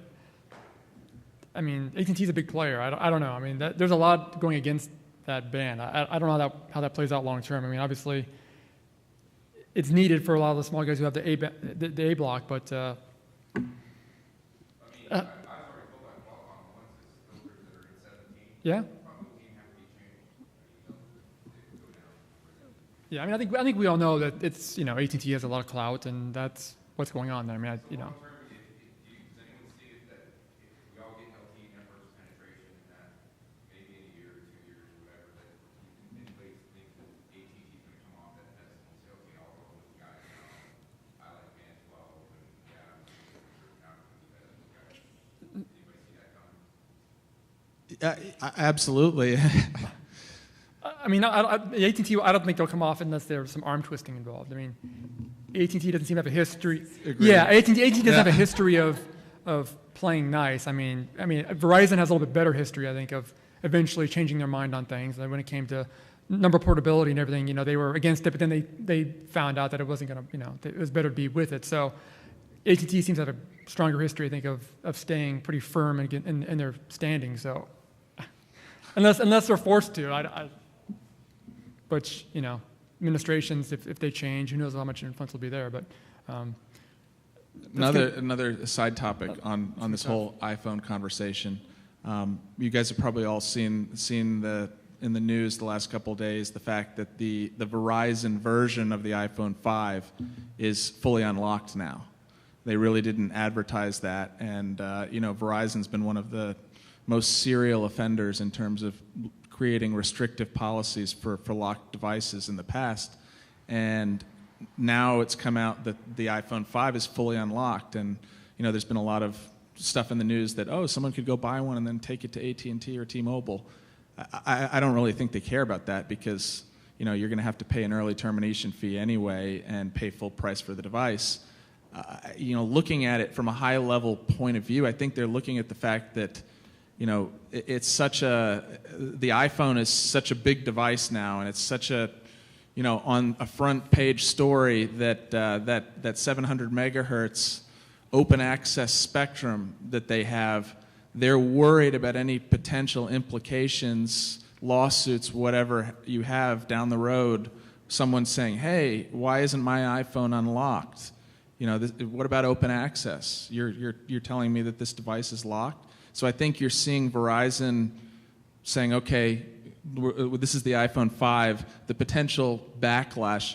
I mean, AT&T is a big player. I don't know. I mean, there's a lot going against that ban. I don't know how that plays out long term. I mean, obviously, it's needed for a lot of the small guys who have the A block, but. I mean, I was already told by Qualcomm once it's filters that are in 17. Yeah. Probably have to be changed. They go down. Yeah, I mean, I think we all know that it's AT&T has a lot of clout, and that's what's going on there. I mean, Does anyone see that if we all get LTE networks penetration, that maybe in a year or 2 years or whatever, that anybody think that AT&T is going to come off that test and say, okay, I'll roll with you guys now. I like Band 12, and yeah, I'm now going to be better than you guys. Anybody see that coming? Absolutely. I mean, AT&T, I don't think they'll come off unless there's some arm twisting involved. I mean, AT&T doesn't seem to have a history. Agreed. Yeah, AT&T doesn't have a history of playing nice. I mean, Verizon has a little bit better history, I think, of eventually changing their mind on things. Like when it came to number portability and everything, they were against it, but then they found out that it wasn't going to, it was better to be with it. So AT&T seems to have a stronger history, I think, of staying pretty firm in their standing. So unless they're forced to, but administrations, if they change, who knows how much influence will be there. But another side topic on this whole iPhone conversation. You guys have probably all seen in the news the last couple of days the fact that the Verizon version of the iPhone 5 is fully unlocked now. They really didn't advertise that, and Verizon's been one of the most serial offenders in terms of creating restrictive policies for locked devices in the past. And now it's come out that the iPhone 5 is fully unlocked, and there's been a lot of stuff in the news that someone could go buy one and then take it to AT&T or T-Mobile. I don't really think they care about that because you're going to have to pay an early termination fee anyway and pay full price for the device. Looking at it from a high level point of view, I think they're looking at the fact that it's the iPhone is such a big device now, and it's such a, on a front page story that 700 megahertz open access spectrum that they have, they're worried about any potential implications, lawsuits, whatever you have down the road. Someone saying, "Hey, why isn't my iPhone unlocked? What about open access? You're telling me that this device is locked." So I think you're seeing Verizon saying, okay, this is the iPhone 5, the potential backlash.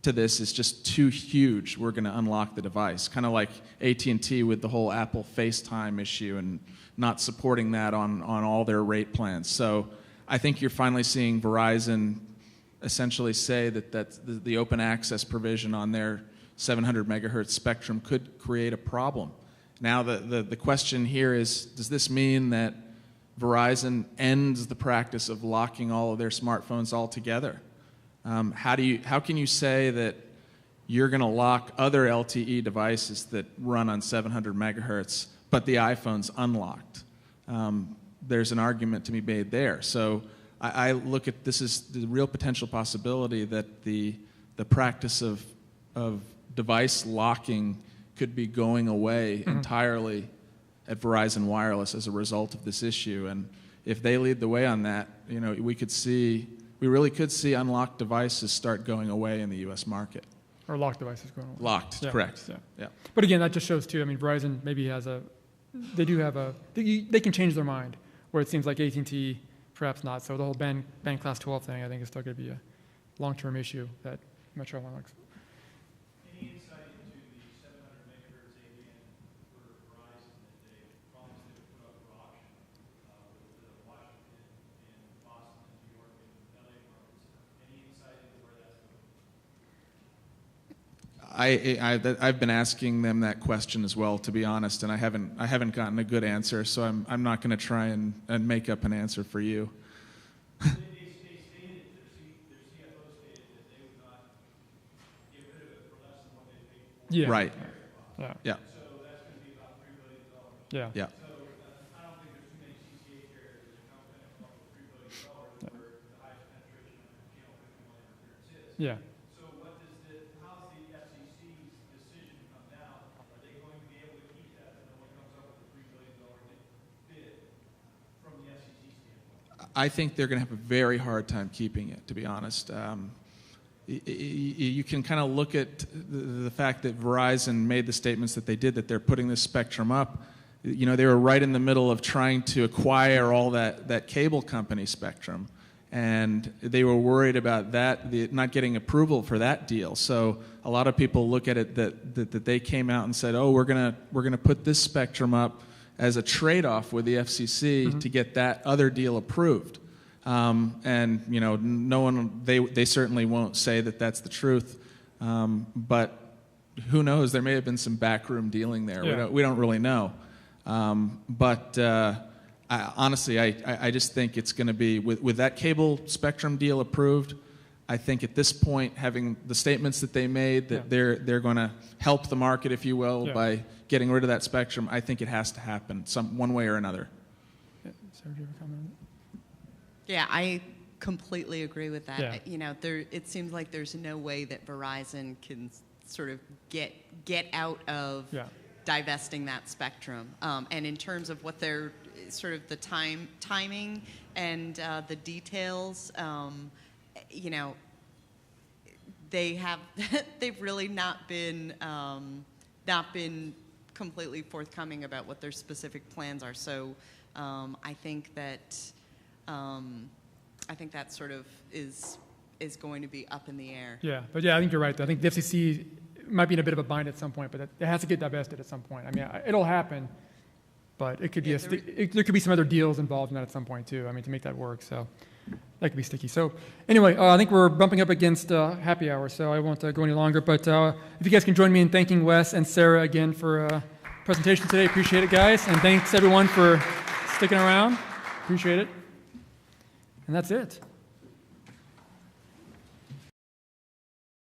to this is just too huge, we're going to unlock the device. Kind of like AT&T with the whole Apple FaceTime issue and not supporting that on all their rate plans. So I think you're finally seeing Verizon essentially say that the open access provision on their 700 megahertz spectrum could create a problem. Now the question here is, does this mean that Verizon ends the practice of locking all of their smartphones altogether? How can you say that you're going to lock other LTE devices that run on 700 megahertz, but the iPhone's unlocked? There's an argument to be made there. So I look at this as the real potential possibility that the practice of device locking could be going away entirely at Verizon Wireless as a result of this issue. And if they lead the way on that, we really could see unlocked devices start going away in the U.S. market. Or locked devices going away. Locked, yeah, correct. Yeah. But again, that just shows too, Verizon maybe they can change their mind, where it seems like AT&T perhaps not. So the whole ban class 12 thing, I think, is still going to be a long-term issue that Metro unlocks. Any insight into the 700 megahertz ABN for Verizon that they promised they would put up for auction with Washington and Boston and New York and LA markets? Any insight into where that's going? I've been asking them that question as well, to be honest, and I haven't gotten a good answer. So I'm not going to try and make up an answer for you. They stated, their CFO stated that they would not get rid of it for less than what they paid for. Yeah. Right. Yeah. So that's going to be about $3 billion. Yeah. Yeah. So I don't think there's too many CCA carriers that are confident about $3 billion where the highest penetration of channel 51 interference is. Yeah. So how's the FCC's decision come down? Are they going to be able to keep that if no one comes up with a $3 billion bid from the FCC standpoint? I think they're going to have a very hard time keeping it, to be honest. You can kind of look at the fact that Verizon made the statements that they did, that they're putting this spectrum up. They were right in the middle of trying to acquire all that cable company spectrum, and they were worried about that, not getting approval for that deal. So a lot of people look at it that they came out and said, "Oh, we're gonna put this spectrum up as a trade-off with the FCC to get that other deal approved." And no one, they certainly won't say that that's the truth, but who knows? There may have been some backroom dealing there. Yeah. We don't really know. Honestly, I just think it's going to be with that cable spectrum deal approved. I think at this point, having the statements that they made that they're going to help the market, if you will, by getting rid of that spectrum, I think it has to happen one way or another. Yeah. Sarah, do you have a comment? Yeah, I completely agree with that. Yeah. It seems like there's no way that Verizon can sort of get out of divesting that spectrum. And in terms of what they're sort of the timing and the details, they've really not been completely forthcoming about what their specific plans are. So I think that sort of is going to be up in the air. Yeah, but I think you're right, though. I think the FCC might be in a bit of a bind at some point, but it has to get divested at some point. It'll happen, but it could be there could be some other deals involved in that at some point too. To make that work, so that could be sticky. So anyway, I think we're bumping up against happy hour, so I won't go any longer. But if you guys can join me in thanking Wes and Sara again for presentation today, appreciate it, guys, and thanks everyone for sticking around. Appreciate it. And that's it.